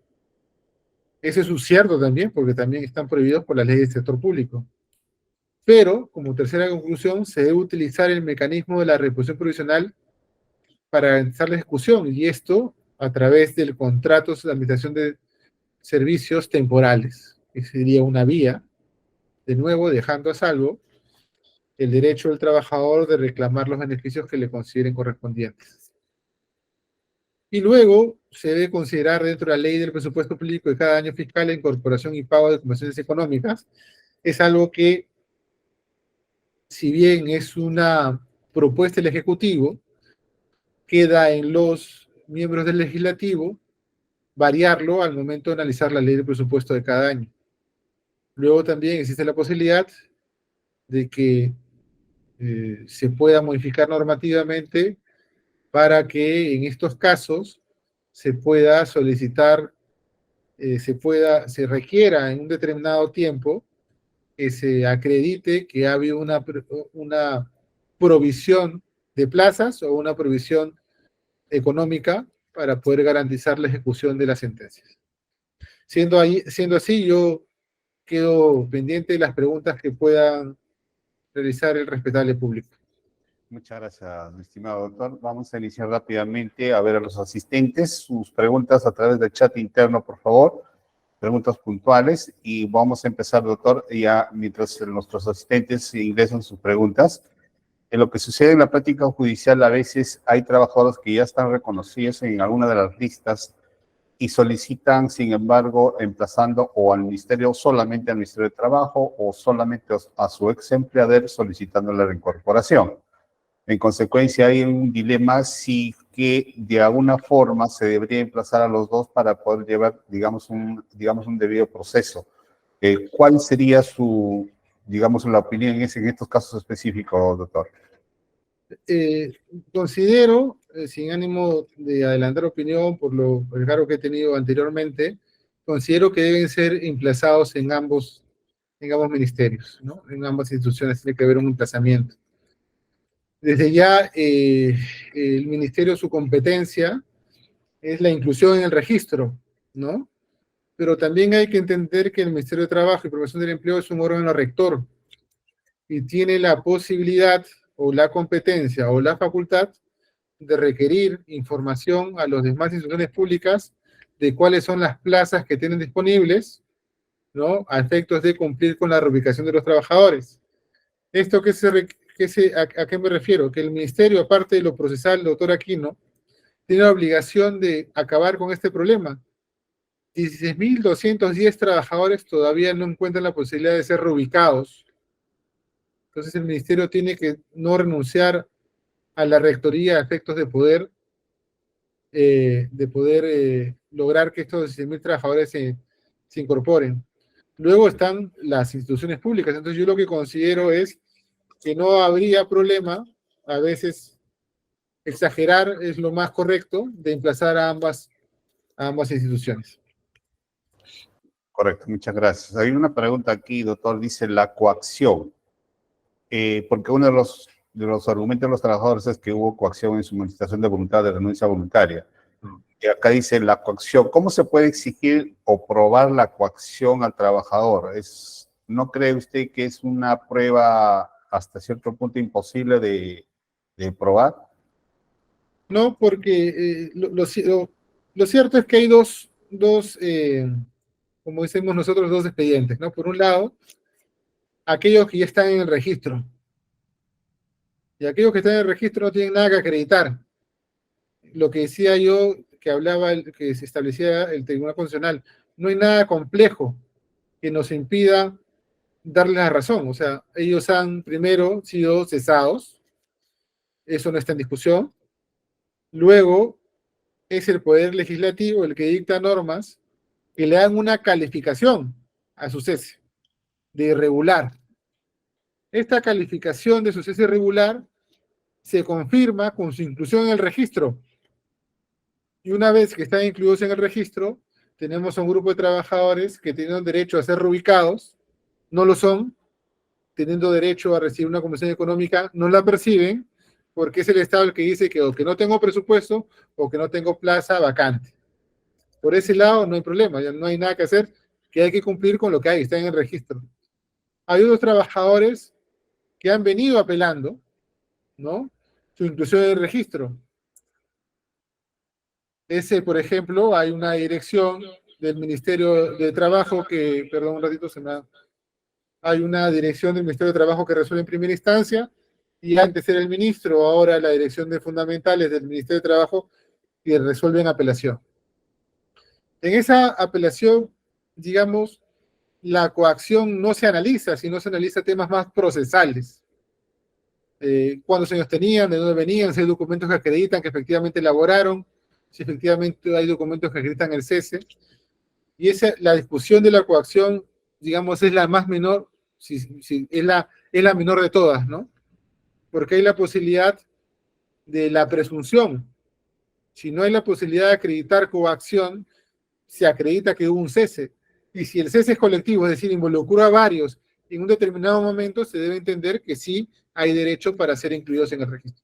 Eso es un cierto también, porque también están prohibidos por la ley del sector público. Pero, como tercera conclusión, se debe utilizar el mecanismo de la reposición provisional para garantizar la ejecución, y esto a través del contrato de administración de servicios temporales, que sería una vía, de nuevo, dejando a salvo el derecho del trabajador de reclamar los beneficios que le consideren correspondientes. Y luego se debe considerar dentro de la ley del presupuesto público de cada año fiscal la incorporación y pago de compensaciones económicas. Es algo que, si bien es una propuesta del Ejecutivo, queda en los miembros del Legislativo variarlo al momento de analizar la ley de presupuesto de cada año. Luego también existe la posibilidad de que se pueda modificar normativamente para que en estos casos se pueda solicitar, se requiera en un determinado tiempo que se acredite que ha habido una provisión de plazas o una provisión económica para poder garantizar la ejecución de las sentencias. Siendo así, yo quedo pendiente de las preguntas que puedan realizar el respetable público. Muchas gracias, mi estimado doctor. Vamos a iniciar rápidamente a ver a los asistentes sus preguntas a través del chat interno, por favor. Preguntas puntuales, y vamos a empezar, doctor, ya mientras nuestros asistentes ingresan sus preguntas. En lo que sucede en la práctica judicial, a veces hay trabajadores que ya están reconocidos en alguna de las listas y solicitan, sin embargo, emplazando o al ministerio, solamente al Ministerio de Trabajo, o solamente a su ex empleador solicitando la reincorporación. En consecuencia, hay un dilema si que de alguna forma se debería emplazar a los dos para poder llevar, digamos, un debido proceso. ¿Cuál sería su, digamos, la opinión en estos casos específicos, doctor? Considero, sin ánimo de adelantar opinión por el cargo que he tenido anteriormente, considero que deben ser emplazados en ambos ministerios, ¿no? En ambas instituciones tiene que haber un emplazamiento. Desde ya, el ministerio, su competencia es la inclusión en el registro, ¿no? Pero también hay que entender que el Ministerio de Trabajo y Promoción del Empleo es un órgano rector y tiene la posibilidad o la competencia o la facultad de requerir información a las demás instituciones públicas de cuáles son las plazas que tienen disponibles, ¿no? A efectos de cumplir con la reubicación de los trabajadores. ¿Esto a qué me refiero? Que el ministerio, aparte de lo procesal, doctor Aquino, tiene la obligación de acabar con este problema. 16.210 trabajadores todavía no encuentran la posibilidad de ser reubicados. Entonces el ministerio tiene que no renunciar a la rectoría a efectos de poder lograr que estos 16.000 trabajadores se incorporen. Luego están las instituciones públicas. Entonces yo lo que considero es que no habría problema, a veces exagerar es lo más correcto, de emplazar a ambas instituciones. Correcto, muchas gracias. Hay una pregunta aquí, doctor, dice la coacción. Porque uno de los argumentos de los trabajadores es que hubo coacción en su manifestación de voluntad de renuncia voluntaria. Y acá dice la coacción. ¿Cómo se puede exigir o probar la coacción al trabajador? ¿No cree usted que es una prueba hasta cierto punto imposible de probar? No, porque lo cierto es que hay dos como decimos nosotros, dos expedientes, ¿no? Por un lado, aquellos que ya están en el registro. Y aquellos que están en el registro no tienen nada que acreditar. Lo que decía yo, que se establecía el Tribunal Constitucional, no hay nada complejo que nos impida darles la razón. O sea, ellos han primero sido cesados, eso no está en discusión. Luego es el Poder Legislativo el que dicta normas que le dan una calificación a su cese de irregular. Esta calificación de su cese irregular se confirma con su inclusión en el registro. Y una vez que están incluidos en el registro, tenemos a un grupo de trabajadores que tienen derecho a ser reubicados, no lo son, teniendo derecho a recibir una compensación económica, no la perciben, porque es el Estado el que dice que o que no tengo presupuesto o que no tengo plaza vacante. Por ese lado no hay problema, ya no hay nada que hacer, que hay que cumplir con lo que hay, está en el registro. Hay otros trabajadores que han venido apelando, ¿no? Su inclusión en el registro. Ese, por ejemplo, hay una dirección del Ministerio de Trabajo que, perdón, un ratito se me ha... Hay una dirección del Ministerio de Trabajo que resuelve en primera instancia, y antes era el ministro, ahora la dirección de fundamentales del Ministerio de Trabajo, y resuelve en apelación. En esa apelación, digamos, la coacción no se analiza, sino se analiza temas más procesales. Cuántos años tenían, de dónde venían, si hay documentos que acreditan que efectivamente elaboraron, si efectivamente hay documentos que acreditan el cese. Y la discusión de la coacción, digamos, es la más menor, es la menor de todas, ¿no? Porque hay la posibilidad de la presunción. Si no hay la posibilidad de acreditar coacción, se acredita que hubo un cese. Y si el cese es colectivo, es decir, involucró a varios en un determinado momento, se debe entender que sí hay derecho para ser incluidos en el registro.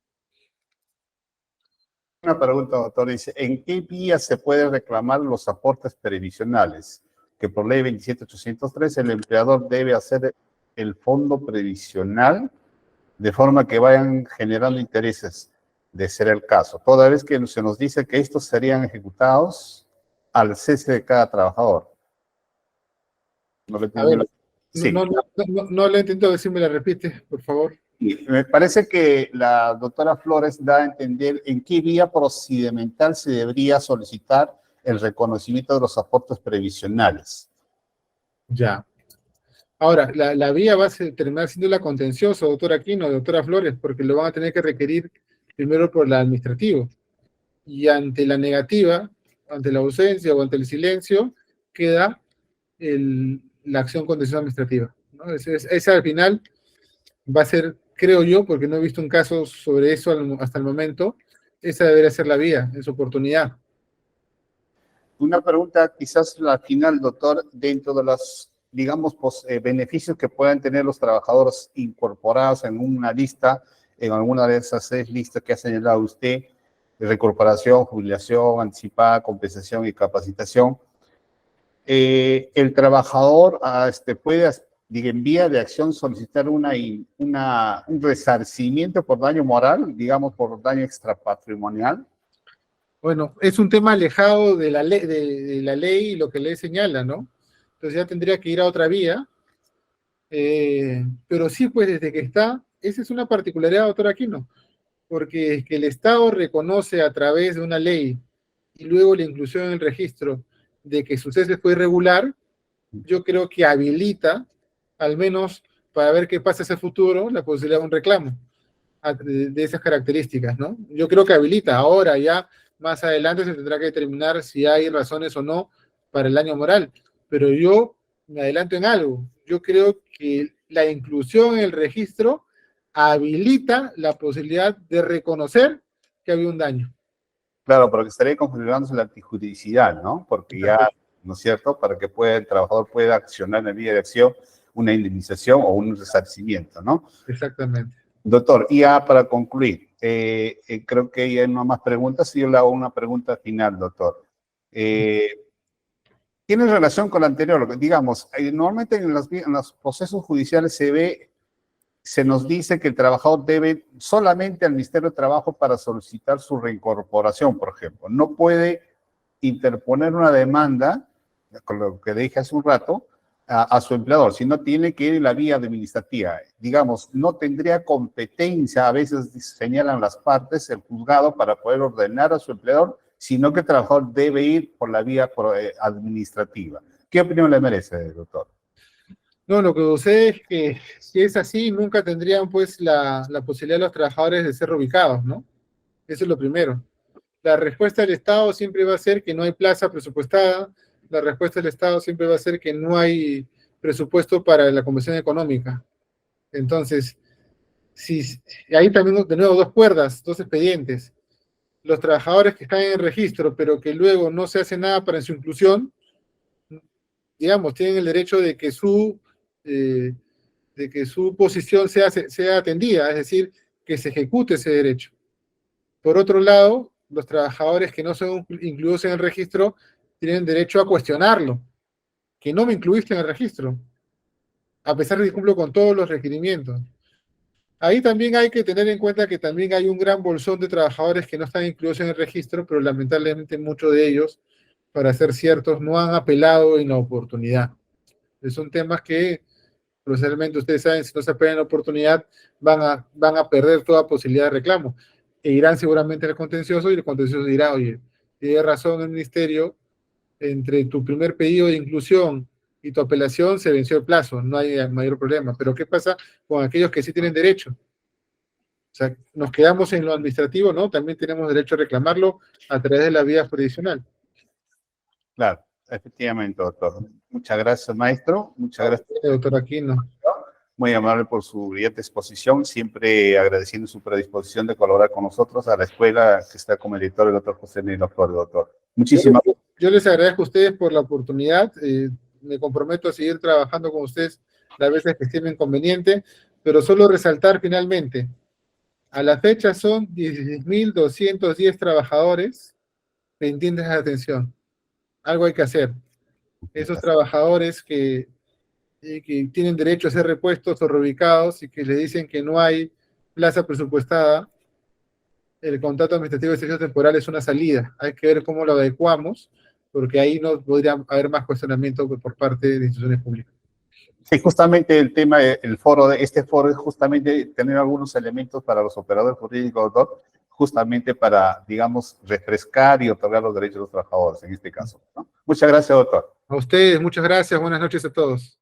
Una pregunta, doctor, dice, ¿en qué vía se puede reclamar los aportes previsionales? Que por ley 27803 el empleador debe hacer el fondo previsional de forma que vayan generando intereses, de ser el caso. Toda vez que se nos dice que estos serían ejecutados al cese de cada trabajador. No le A ver, sí. no le intento decir, me la repite, por favor. Me parece que la doctora Flores da a entender en qué vía procedimental se debería solicitar el reconocimiento de los aportes previsionales. Ya. Ahora, la vía va a terminar siendo la contenciosa, doctora Aquino, doctora Flores, porque lo van a tener que requerir primero por el administrativo. Y ante la negativa, ante la ausencia o ante el silencio, queda la acción contenciosa administrativa, ¿no? Esa al final va a ser, creo yo, porque no he visto un caso sobre eso hasta el momento, esa debería ser la vía, es oportunidad. Una pregunta quizás la final, doctor, dentro de los, digamos, beneficios que puedan tener los trabajadores incorporados en una lista, en alguna de esas 6 listas que ha señalado usted, de reincorporación, jubilación anticipada, compensación y capacitación, el trabajador puede, en vía de acción, solicitar un resarcimiento por daño moral, digamos, por daño extrapatrimonial. Bueno, es un tema alejado de la ley y lo que ley señala, ¿no? Entonces ya tendría que ir a otra vía, pero sí, pues desde que está, esa es una particularidad, doctor Aquino, porque es que el Estado reconoce a través de una ley y luego la inclusión en el registro de que su cese fue irregular, yo creo que habilita, al menos para ver qué pasa ese futuro, la posibilidad de un reclamo de esas características, ¿no? Yo creo que habilita. Ahora ya, más adelante se tendrá que determinar si hay razones o no para el daño moral, pero yo me adelanto en algo. Yo creo que la inclusión en el registro habilita la posibilidad de reconocer que había un daño. Claro, pero que estaría configurándose la antijuridicidad, ¿no? Porque ya, ¿no es cierto? Para que el trabajador pueda accionar en vía de acción una indemnización o un resarcimiento, ¿no? Exactamente. Doctor, y ya para concluir, creo que ya no hay más preguntas, y yo le hago una pregunta final, doctor. Tiene relación con la anterior, digamos, normalmente en los procesos judiciales se nos dice que el trabajador debe solamente al Ministerio de Trabajo para solicitar su reincorporación, por ejemplo. No puede interponer una demanda, con lo que dije hace un rato, a su empleador, sino tiene que ir en la vía administrativa. Digamos, no tendría competencia, a veces señalan las partes, el juzgado, para poder ordenar a su empleador, sino que el trabajador debe ir por la vía administrativa. ¿Qué opinión le merece, doctor? No, lo que sucede es que si es así, nunca tendrían pues la posibilidad de los trabajadores de ser reubicados, ¿no? Eso es lo primero. La respuesta del Estado siempre va a ser que no hay plaza presupuestada, la respuesta del Estado siempre va a ser que no hay presupuesto para la conversión económica. Entonces, si, ahí también de nuevo dos cuerdas, dos expedientes. Los trabajadores que están en el registro, pero que luego no se hace nada para su inclusión, digamos, tienen el derecho eh, de que su posición sea atendida, es decir, que se ejecute ese derecho. Por otro lado, los trabajadores que no son incluidos en el registro tienen derecho a cuestionarlo, que no me incluiste en el registro, a pesar de que cumplo con todos los requerimientos. Ahí también hay que tener en cuenta que también hay un gran bolsón de trabajadores que no están incluidos en el registro, pero lamentablemente muchos de ellos, para ser ciertos, no han apelado en la oportunidad. Son temas que, proceduralmente, ustedes saben, si no se apelan en la oportunidad, van a perder toda posibilidad de reclamo. E irán seguramente al contencioso y el contencioso dirá, oye, tiene razón el ministerio, entre tu primer pedido de inclusión y tu apelación se venció el plazo, no hay mayor problema. Pero ¿qué pasa con aquellos que sí tienen derecho? O sea, nos quedamos en lo administrativo, ¿no? También tenemos derecho a reclamarlo a través de la vía jurisdiccional. Claro, efectivamente, doctor. Muchas gracias, maestro. Muchas gracias. Doctor Aquino. Muy amable por su brillante exposición, siempre agradeciendo su predisposición de colaborar con nosotros a la escuela que está como editor el doctor José Nilo Flores, doctor. Muchísimas gracias. Yo les agradezco a ustedes por la oportunidad. Me comprometo a seguir trabajando con ustedes las veces que estimen conveniente, pero solo resaltar finalmente, a la fecha son 16.210 trabajadores pendientes de atención. Algo hay que hacer. Esos trabajadores que tienen derecho a ser repuestos o reubicados y que le dicen que no hay plaza presupuestada, el contrato administrativo de servicio temporal es una salida. Hay que ver cómo lo adecuamos, porque ahí no podría haber más cuestionamiento por parte de instituciones públicas. Sí, justamente el tema, este foro es justamente tener algunos elementos para los operadores jurídicos, doctor, justamente para, digamos, refrescar y otorgar los derechos de los trabajadores, en este caso, ¿no? Muchas gracias, doctor. A ustedes, muchas gracias. Buenas noches a todos.